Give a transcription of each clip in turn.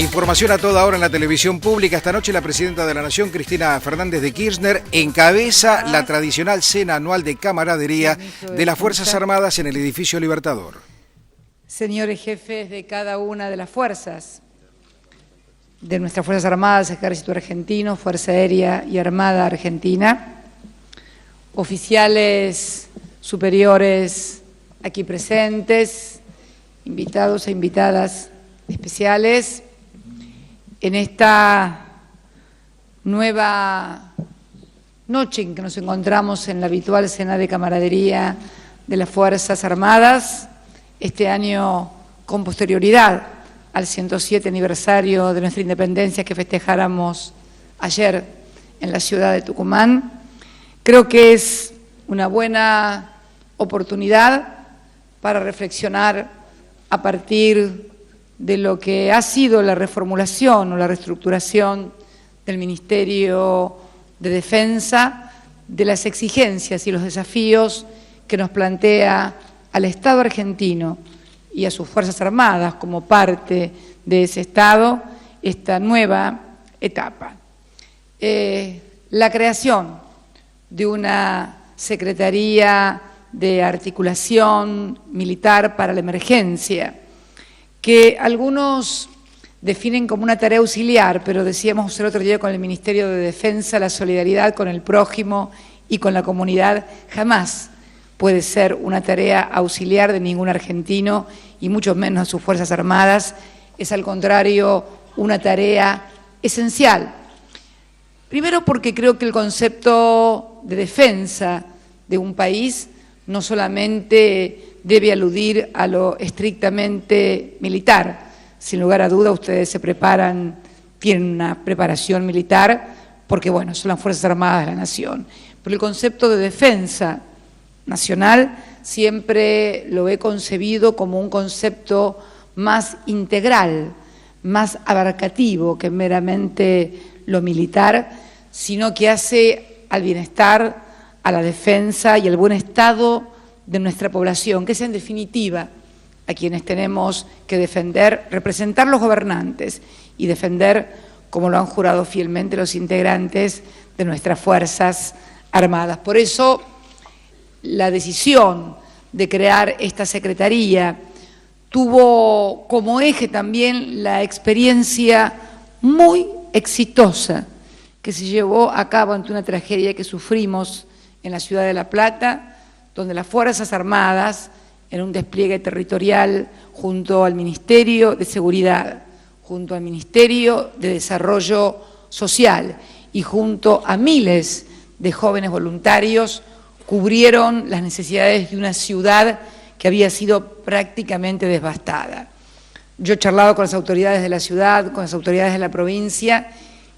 Información a toda hora en la televisión pública. Esta noche la presidenta de la Nación, Cristina Fernández de Kirchner, encabeza la tradicional cena anual de camaradería de las Fuerzas Armadas en el edificio Libertador. Señores jefes de cada una de las fuerzas, de nuestras Fuerzas Armadas, Ejército Argentino, Fuerza Aérea y Armada Argentina, oficiales superiores aquí presentes, invitados e invitadas especiales, en esta nueva noche en que nos encontramos en la habitual cena de camaradería de las Fuerzas Armadas, este año con posterioridad al 107 aniversario de nuestra independencia que festejáramos ayer en la ciudad de Tucumán. Creo que es una buena oportunidad para reflexionar a partir de lo que ha sido la reformulación o la reestructuración del Ministerio de Defensa, de las exigencias y los desafíos que nos plantea al Estado argentino y a sus Fuerzas Armadas como parte de ese Estado, esta nueva etapa. La creación de una Secretaría de Articulación Militar para la Emergencia, que algunos definen como una tarea auxiliar, pero decíamos el otro día con el Ministerio de Defensa, la solidaridad con el prójimo y con la comunidad jamás puede ser una tarea auxiliar de ningún argentino y mucho menos a sus Fuerzas Armadas, es al contrario una tarea esencial. Primero porque creo que el concepto de defensa de un país no solamente debe aludir a lo estrictamente militar. Sin lugar a duda, ustedes se preparan, tienen una preparación militar, porque, bueno, son las Fuerzas Armadas de la Nación. Pero el concepto de defensa nacional siempre lo he concebido como un concepto más integral, más abarcativo que meramente lo militar, sino que hace al bienestar, a la defensa y al buen estado de nuestra población, que es en definitiva a quienes tenemos que defender, representar los gobernantes y defender, como lo han jurado fielmente los integrantes de nuestras Fuerzas Armadas. Por eso, la decisión de crear esta Secretaría tuvo como eje también la experiencia muy exitosa que se llevó a cabo ante una tragedia que sufrimos en la ciudad de La Plata, donde las Fuerzas Armadas, en un despliegue territorial junto al Ministerio de Seguridad, junto al Ministerio de Desarrollo Social y junto a miles de jóvenes voluntarios, cubrieron las necesidades de una ciudad que había sido prácticamente devastada. Yo he charlado con las autoridades de la ciudad, con las autoridades de la provincia,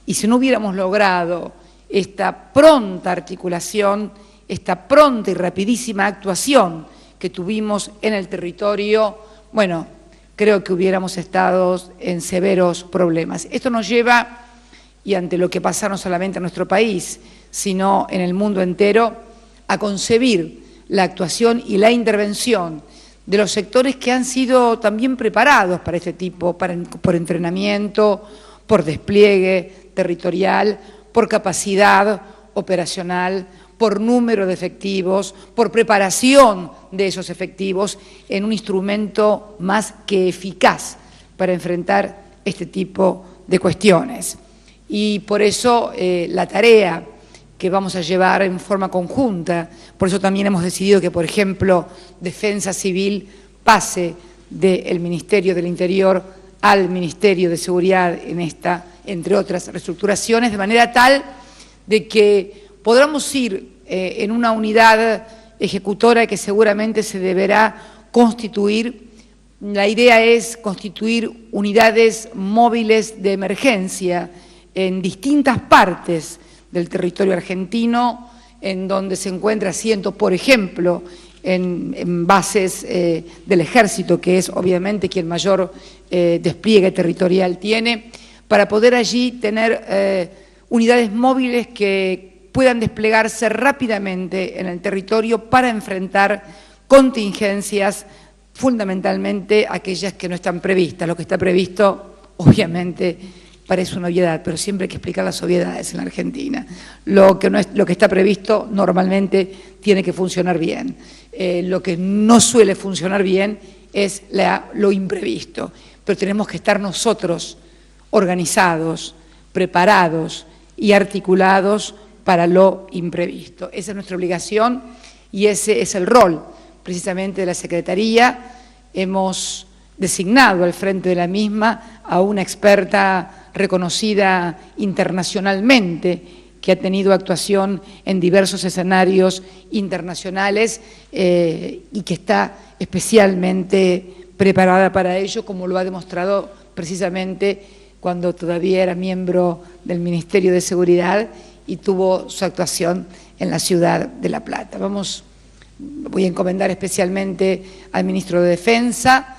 y si no hubiéramos logrado esta pronta articulación, esta pronta y rapidísima actuación que tuvimos en el territorio, bueno, creo que hubiéramos estado en severos problemas. Esto nos lleva, y ante lo que pasa no solamente en nuestro país, sino en el mundo entero, a concebir la actuación y la intervención de los sectores que han sido también preparados para este tipo, por entrenamiento, por despliegue territorial, por capacidad operacional, por número de efectivos, por preparación de esos efectivos en un instrumento más que eficaz para enfrentar este tipo de cuestiones. Y por eso la tarea que vamos a llevar en forma conjunta, por eso también hemos decidido que, por ejemplo, Defensa Civil pase del Ministerio del Interior al Ministerio de Seguridad en esta, entre otras reestructuraciones, de manera tal de que podamos ir en una unidad ejecutora que seguramente se deberá constituir. La idea es constituir unidades móviles de emergencia en distintas partes del territorio argentino, en donde se encuentra asiento, por ejemplo, en bases del Ejército, que es obviamente quien mayor despliegue territorial tiene, para poder allí tener unidades móviles que puedan desplegarse rápidamente en el territorio para enfrentar contingencias, fundamentalmente aquellas que no están previstas. Lo que está previsto obviamente parece una obviedad, pero siempre hay que explicar las obviedades en la Argentina. Lo que está previsto normalmente tiene que funcionar bien. Lo que no suele funcionar bien es lo imprevisto, pero tenemos que estar nosotros organizados, preparados y articulados para lo imprevisto. Esa es nuestra obligación y ese es el rol precisamente de la Secretaría. Hemos designado al frente de la misma a una experta reconocida internacionalmente que ha tenido actuación en diversos escenarios internacionales y que está especialmente preparada para ello, como lo ha demostrado precisamente cuando todavía era miembro del Ministerio de Seguridad y tuvo su actuación en la ciudad de La Plata. Voy a encomendar especialmente al ministro de Defensa,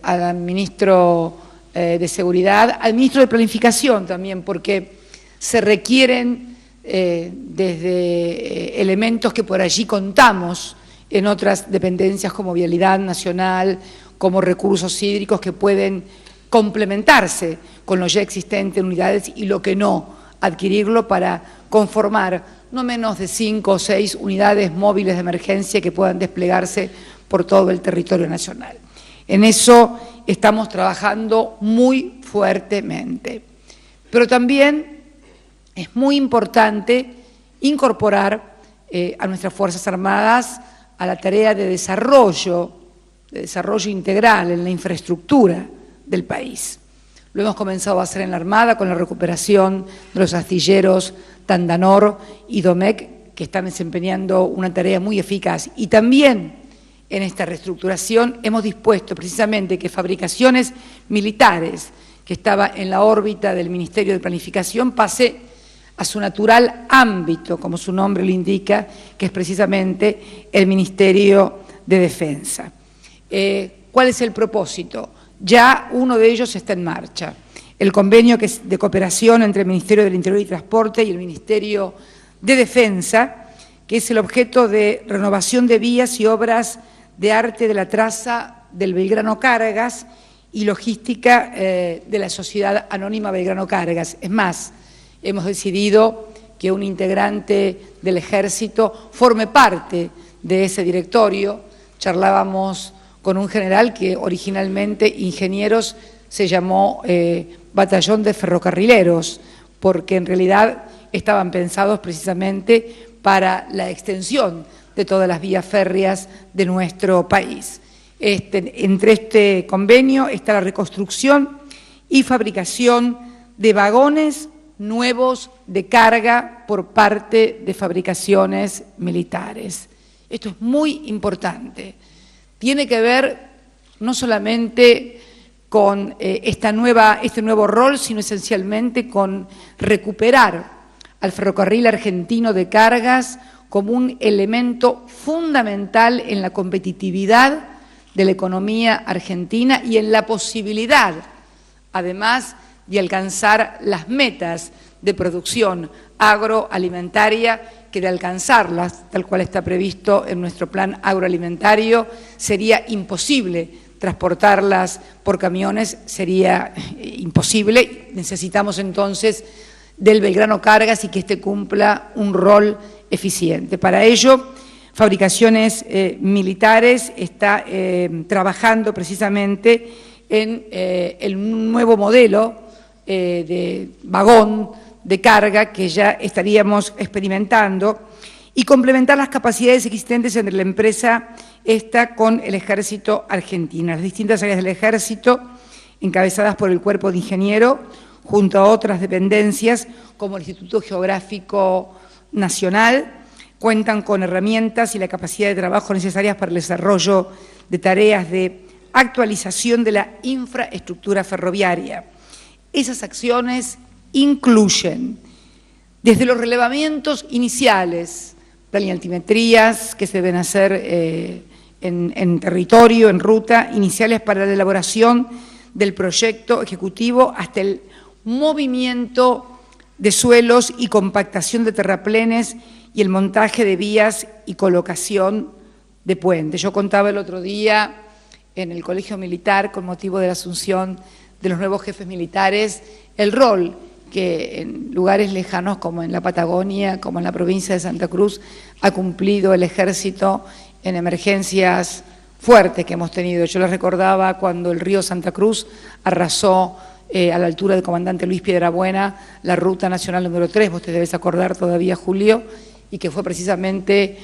al ministro de Seguridad, al ministro de Planificación también, porque se requieren desde elementos que por allí contamos en otras dependencias como Vialidad Nacional, como recursos hídricos que pueden complementarse con lo ya existente en unidades y lo que no, adquirirlo para conformar no menos de 5 o 6 unidades móviles de emergencia que puedan desplegarse por todo el territorio nacional. En eso estamos trabajando muy fuertemente. Pero también es muy importante incorporar a nuestras Fuerzas Armadas a la tarea de desarrollo integral en la infraestructura del país. Lo hemos comenzado a hacer en la Armada con la recuperación de los astilleros Tandanor y Domecq, que están desempeñando una tarea muy eficaz. Y también en esta reestructuración hemos dispuesto precisamente que fabricaciones militares, que estaba en la órbita del Ministerio de Planificación, pase a su natural ámbito, como su nombre lo indica, que es precisamente el Ministerio de Defensa. ¿Cuál es el propósito? Ya uno de ellos está en marcha. El convenio de cooperación entre el Ministerio del Interior y Transporte y el Ministerio de Defensa, que es el objeto de renovación de vías y obras de arte de la traza del Belgrano Cargas y logística de la Sociedad Anónima Belgrano Cargas. Es más, hemos decidido que un integrante del Ejército forme parte de ese directorio. Charlábamos con un general que originalmente, ingenieros, se llamó Batallón de Ferrocarrileros, porque en realidad estaban pensados precisamente para la extensión de todas las vías férreas de nuestro país. Entre este convenio está la reconstrucción y fabricación de vagones nuevos de carga por parte de fabricaciones militares. Esto es muy importante. Tiene que ver no solamente con este nuevo rol, sino esencialmente con recuperar al ferrocarril argentino de cargas como un elemento fundamental en la competitividad de la economía argentina y en la posibilidad, además, de alcanzar las metas de producción agroalimentaria, que de alcanzarlas, tal cual está previsto en nuestro plan agroalimentario, sería imposible transportarlas por camiones, sería imposible. Necesitamos entonces del Belgrano Cargas y que éste cumpla un rol eficiente. Para ello, Fabricaciones Militares está trabajando precisamente en el nuevo modelo de vagón de carga que ya estaríamos experimentando y complementar las capacidades existentes entre la empresa esta con el Ejército argentino. Las distintas áreas del Ejército, encabezadas por el Cuerpo de Ingeniero, junto a otras dependencias como el Instituto Geográfico Nacional, cuentan con herramientas y la capacidad de trabajo necesarias para el desarrollo de tareas de actualización de la infraestructura ferroviaria. Esas acciones incluyen desde los relevamientos iniciales, planialtimetrías que se deben hacer en territorio, en ruta, iniciales para la elaboración del proyecto ejecutivo, hasta el movimiento de suelos y compactación de terraplenes y el montaje de vías y colocación de puentes. Yo contaba el otro día en el Colegio Militar, con motivo de la asunción de los nuevos jefes militares el rol que en lugares lejanos como en la Patagonia, como en la provincia de Santa Cruz, ha cumplido el ejército en emergencias fuertes que hemos tenido. Yo les recordaba cuando el río Santa Cruz arrasó a la altura del comandante Luis Piedrabuena la ruta nacional número 3, vos te debes acordar todavía, Julio, y que fue precisamente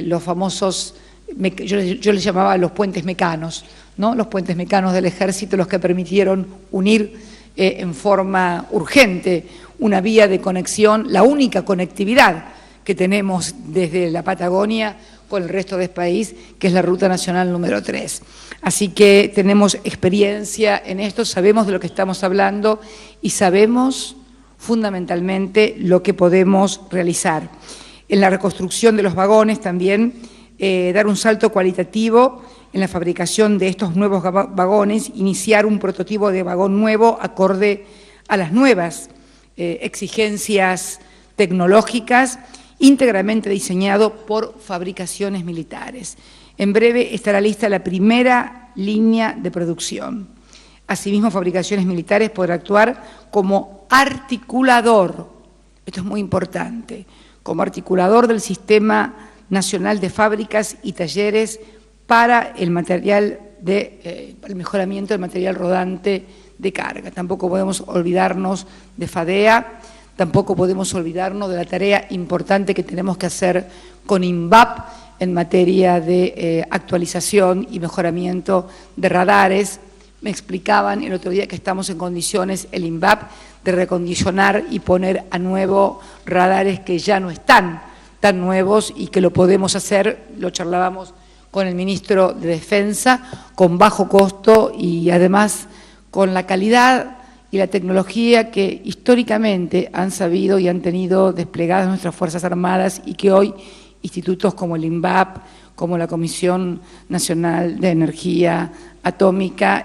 los famosos, yo les llamaba los puentes mecanos, ¿no? Los puentes mecanos del ejército, los que permitieron unir en forma urgente una vía de conexión, la única conectividad que tenemos desde la Patagonia con el resto del país, que es la ruta nacional número 3. Así que tenemos experiencia en esto, sabemos de lo que estamos hablando y sabemos fundamentalmente lo que podemos realizar. En la reconstrucción de los vagones también dar un salto cualitativo en la fabricación de estos nuevos vagones, iniciar un prototipo de vagón nuevo acorde a las nuevas exigencias tecnológicas, íntegramente diseñado por fabricaciones militares. En breve estará lista la primera línea de producción. Asimismo, Fabricaciones Militares podrá actuar como articulador, esto es muy importante, como articulador del Sistema Nacional de Fábricas y Talleres para el el mejoramiento del material rodante de carga. Tampoco podemos olvidarnos de FADEA, tampoco podemos olvidarnos de la tarea importante que tenemos que hacer con INVAP en materia de actualización y mejoramiento de radares. Me explicaban el otro día que estamos en condiciones, el INVAP, de recondicionar y poner a nuevo radares que ya no están tan nuevos y que lo podemos hacer, lo charlábamos con el ministro de Defensa, con bajo costo y además con la calidad y la tecnología que históricamente han sabido y han tenido desplegadas nuestras Fuerzas Armadas y que hoy institutos como el INVAP, como la Comisión Nacional de Energía Atómica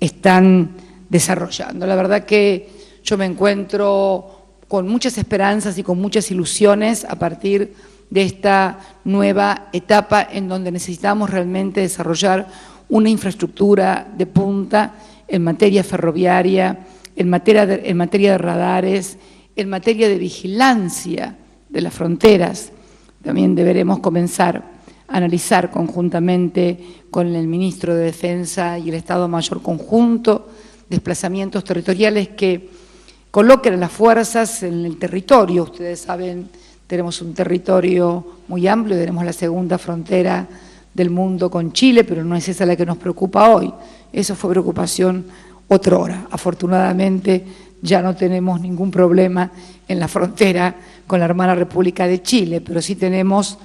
están desarrollando. La verdad que yo me encuentro con muchas esperanzas y con muchas ilusiones a partir de esta nueva etapa en donde necesitamos realmente desarrollar una infraestructura de punta en materia ferroviaria, en materia de radares, en materia de vigilancia de las fronteras. También deberemos comenzar a analizar conjuntamente con el ministro de Defensa y el Estado Mayor Conjunto desplazamientos territoriales que coloquen a las fuerzas en el territorio. Ustedes saben, tenemos un territorio muy amplio, tenemos la segunda frontera del mundo con Chile, pero no es esa la que nos preocupa hoy. Eso fue preocupación otrora. Afortunadamente ya no tenemos ningún problema en la frontera con la hermana República de Chile, pero sí tenemos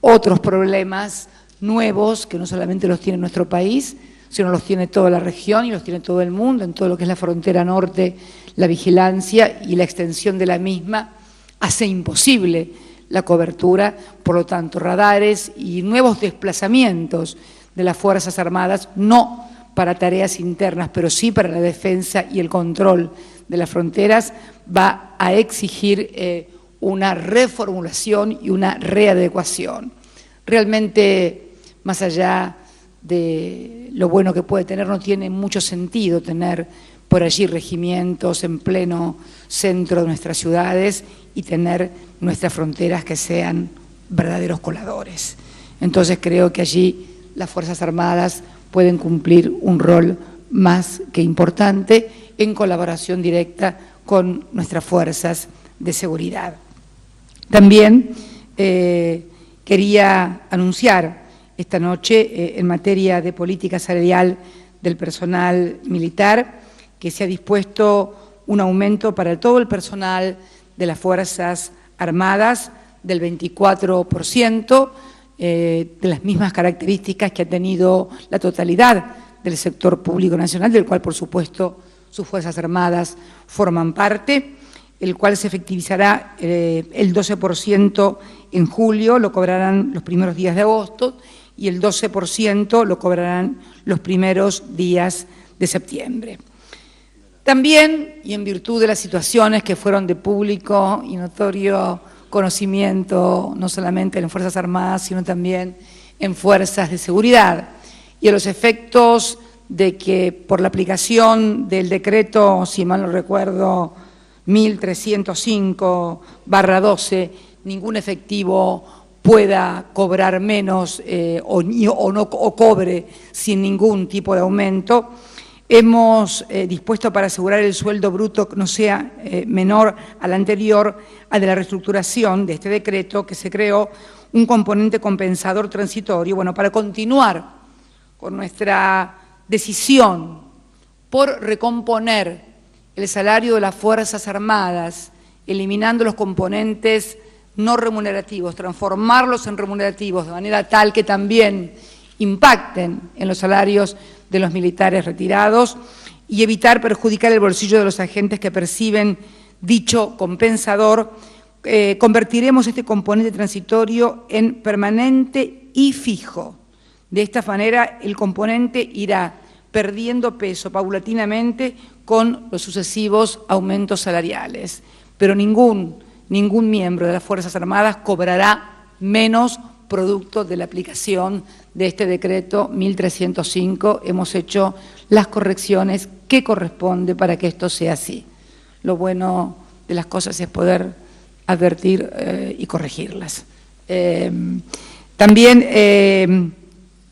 otros problemas nuevos que no solamente los tiene nuestro país, sino los tiene toda la región y los tiene todo el mundo, en todo lo que es la frontera norte, la vigilancia y la extensión de la misma hace imposible la cobertura, por lo tanto, radares y nuevos desplazamientos de las Fuerzas Armadas, no para tareas internas, pero sí para la defensa y el control de las fronteras, va a exigir una reformulación y una readecuación. Realmente, más allá de lo bueno que puede tener, no tiene mucho sentido tener por allí regimientos en pleno centro de nuestras ciudades y tener nuestras fronteras que sean verdaderos coladores. Entonces creo que allí las Fuerzas Armadas pueden cumplir un rol más que importante en colaboración directa con nuestras fuerzas de seguridad. También quería anunciar esta noche en materia de política salarial del personal militar que se ha dispuesto un aumento para todo el personal de las Fuerzas Armadas del 24%, de las mismas características que ha tenido la totalidad del sector público nacional, del cual, por supuesto, sus Fuerzas Armadas forman parte, el cual se efectivizará el 12% en julio, lo cobrarán los primeros días de agosto, y el 12% lo cobrarán los primeros días de septiembre. También, y en virtud de las situaciones que fueron de público y notorio conocimiento, no solamente en Fuerzas Armadas, sino también en Fuerzas de Seguridad, y a los efectos de que por la aplicación del decreto, si mal no recuerdo, 1305/12, ningún efectivo pueda cobrar menos o cobre sin ningún tipo de aumento. Hemos dispuesto para asegurar el sueldo bruto no sea menor al anterior, al de la reestructuración de este decreto, que se creó un componente compensador transitorio, bueno, para continuar con nuestra decisión por recomponer el salario de las Fuerzas Armadas, eliminando los componentes no remunerativos, transformarlos en remunerativos de manera tal que también impacten en los salarios de los militares retirados y evitar perjudicar el bolsillo de los agentes que perciben dicho compensador. Convertiremos este componente transitorio en permanente y fijo. De esta manera, el componente irá perdiendo peso paulatinamente con los sucesivos aumentos salariales. Pero ningún miembro de las Fuerzas Armadas cobrará menos producto de la aplicación de este decreto 1305. Hemos hecho las correcciones que corresponde para que esto sea así. Lo bueno de las cosas es poder advertir y corregirlas. También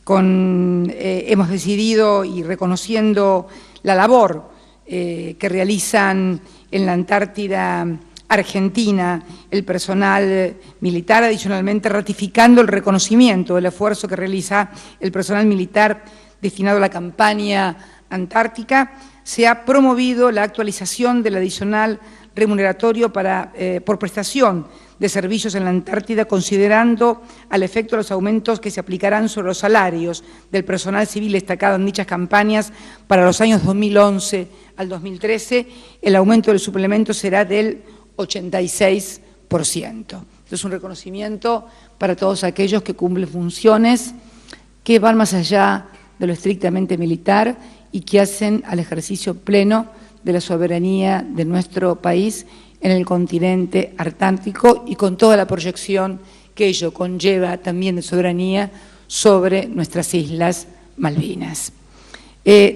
hemos decidido, y reconociendo la labor que realizan en la Antártida Argentina el personal militar, adicionalmente ratificando el reconocimiento del esfuerzo que realiza el personal militar destinado a la campaña antártica, se ha promovido la actualización del adicional remuneratorio por prestación de servicios en la Antártida, considerando al efecto los aumentos que se aplicarán sobre los salarios del personal civil destacado en dichas campañas para los años 2011 al 2013, el aumento del suplemento será del 86%. Esto es un reconocimiento para todos aquellos que cumplen funciones que van más allá de lo estrictamente militar y que hacen al ejercicio pleno de la soberanía de nuestro país en el continente antártico y con toda la proyección que ello conlleva también de soberanía sobre nuestras Islas Malvinas.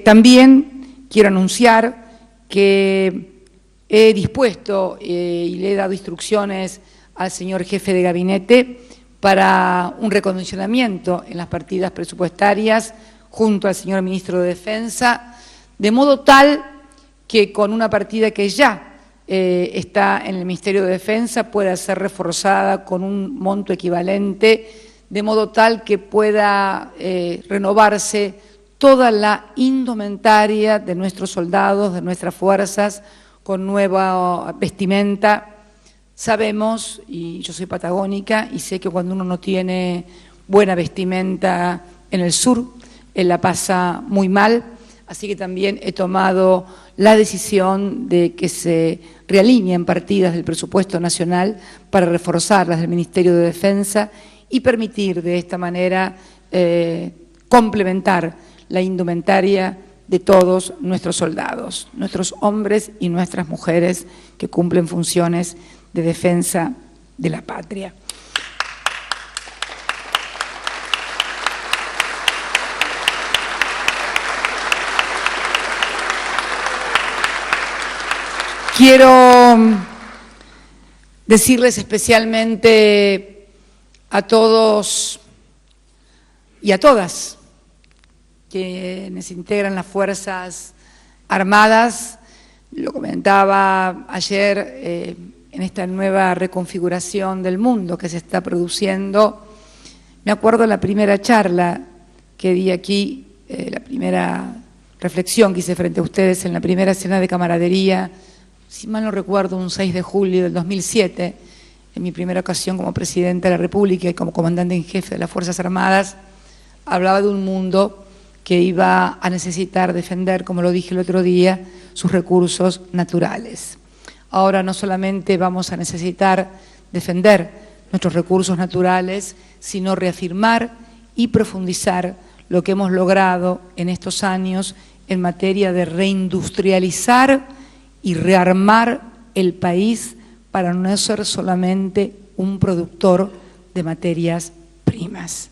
También quiero anunciar que he dispuesto y le he dado instrucciones al señor jefe de gabinete para un recondicionamiento en las partidas presupuestarias junto al señor ministro de Defensa, de modo tal que con una partida que ya está en el Ministerio de Defensa pueda ser reforzada con un monto equivalente, de modo tal que pueda renovarse toda la indumentaria de nuestros soldados, de nuestras fuerzas, con nueva vestimenta. Sabemos, y yo soy patagónica, y sé que cuando uno no tiene buena vestimenta en el sur, él la pasa muy mal, así que también he tomado la decisión de que se realineen partidas del presupuesto nacional para reforzarlas del Ministerio de Defensa y permitir de esta manera complementar la indumentaria de todos nuestros soldados, nuestros hombres y nuestras mujeres que cumplen funciones de defensa de la patria. Quiero decirles especialmente a todos y a todas quienes integran las Fuerzas Armadas, lo comentaba ayer en esta nueva reconfiguración del mundo que se está produciendo. Me acuerdo la primera charla que di aquí, la primera reflexión que hice frente a ustedes en la primera cena de camaradería, si mal no recuerdo, un 6 de julio del 2007, en mi primera ocasión como Presidenta de la República y como Comandante en Jefe de las Fuerzas Armadas, hablaba de un mundo que iba a necesitar defender, como lo dije el otro día, sus recursos naturales. Ahora no solamente vamos a necesitar defender nuestros recursos naturales, sino reafirmar y profundizar lo que hemos logrado en estos años en materia de reindustrializar y rearmar el país para no ser solamente un productor de materias primas.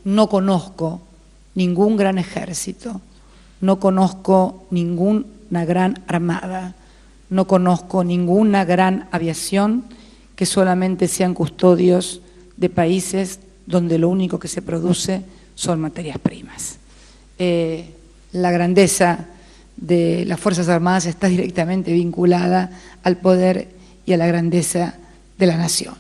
No conozco ningún gran ejército, no conozco ninguna gran armada, no conozco ninguna gran aviación que solamente sean custodios de países donde lo único que se produce son materias primas. La grandeza de las Fuerzas Armadas está directamente vinculada al poder y a la grandeza de la nación.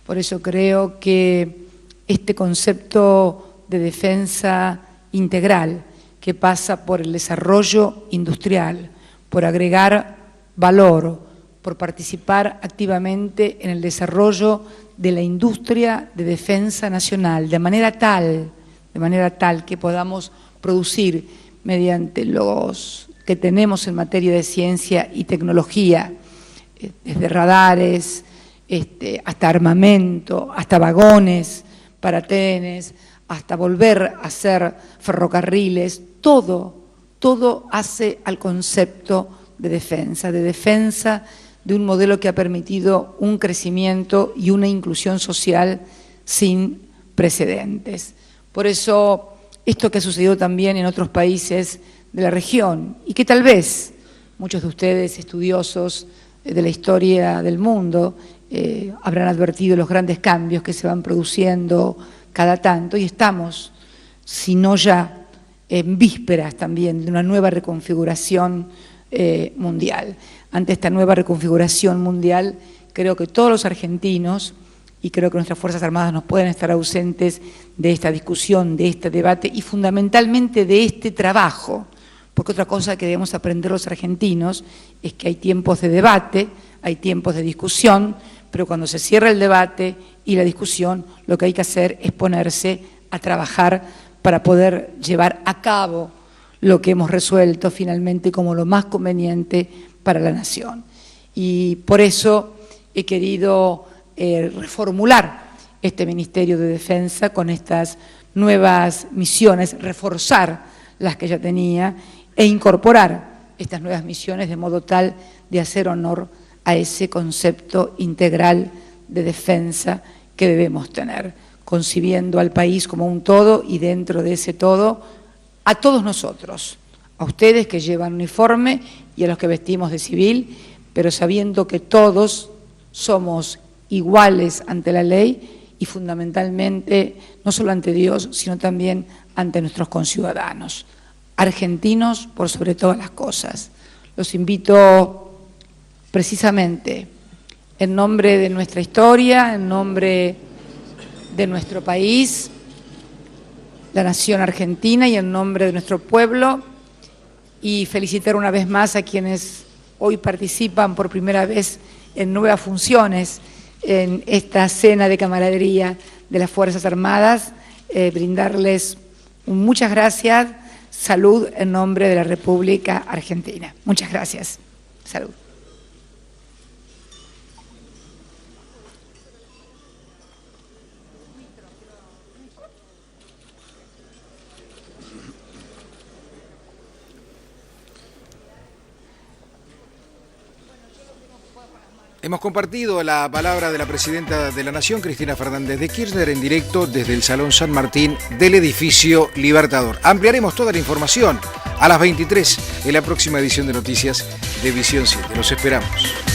Por eso creo que este concepto de defensa integral, que pasa por el desarrollo industrial, por agregar valor, por participar activamente en el desarrollo de la industria de defensa nacional, de manera tal que podamos producir mediante los que tenemos en materia de ciencia y tecnología, desde radares, hasta armamento, hasta vagones para trenes, hasta volver a hacer ferrocarriles, todo hace al concepto de defensa de un modelo que ha permitido un crecimiento y una inclusión social sin precedentes. Por eso, esto que ha sucedido también en otros países de la región, y que tal vez muchos de ustedes, estudiosos de la historia del mundo, habrán advertido los grandes cambios que se van produciendo cada tanto, y estamos, si no ya, en vísperas también de una nueva reconfiguración mundial. Ante esta nueva reconfiguración mundial, creo que todos los argentinos, y creo que nuestras Fuerzas Armadas no pueden estar ausentes de esta discusión, de este debate y fundamentalmente de este trabajo, porque otra cosa que debemos aprender los argentinos es que hay tiempos de debate, hay tiempos de discusión, pero cuando se cierra el debate y la discusión, lo que hay que hacer es ponerse a trabajar para poder llevar a cabo lo que hemos resuelto finalmente como lo más conveniente para la nación. Y por eso he querido reformular este Ministerio de Defensa con estas nuevas misiones, reforzar las que ya tenía e incorporar estas nuevas misiones de modo tal de hacer honor a ese concepto integral de defensa que debemos tener, concibiendo al país como un todo y dentro de ese todo a todos nosotros, a ustedes que llevan uniforme y a los que vestimos de civil, pero sabiendo que todos somos iguales ante la ley y fundamentalmente no solo ante Dios, sino también ante nuestros conciudadanos, argentinos por sobre todas las cosas. Los invito precisamente en nombre de nuestra historia, en nombre de nuestro país, la nación argentina y en nombre de nuestro pueblo, y felicitar una vez más a quienes hoy participan por primera vez en nuevas funciones en esta cena de camaradería de las Fuerzas Armadas, brindarles muchas gracias, salud en nombre de la República Argentina. Muchas gracias. Salud. Hemos compartido la palabra de la Presidenta de la Nación, Cristina Fernández de Kirchner, en directo desde el Salón San Martín del edificio Libertador. Ampliaremos toda la información a las 23 en la próxima edición de Noticias de Visión 7. Los esperamos.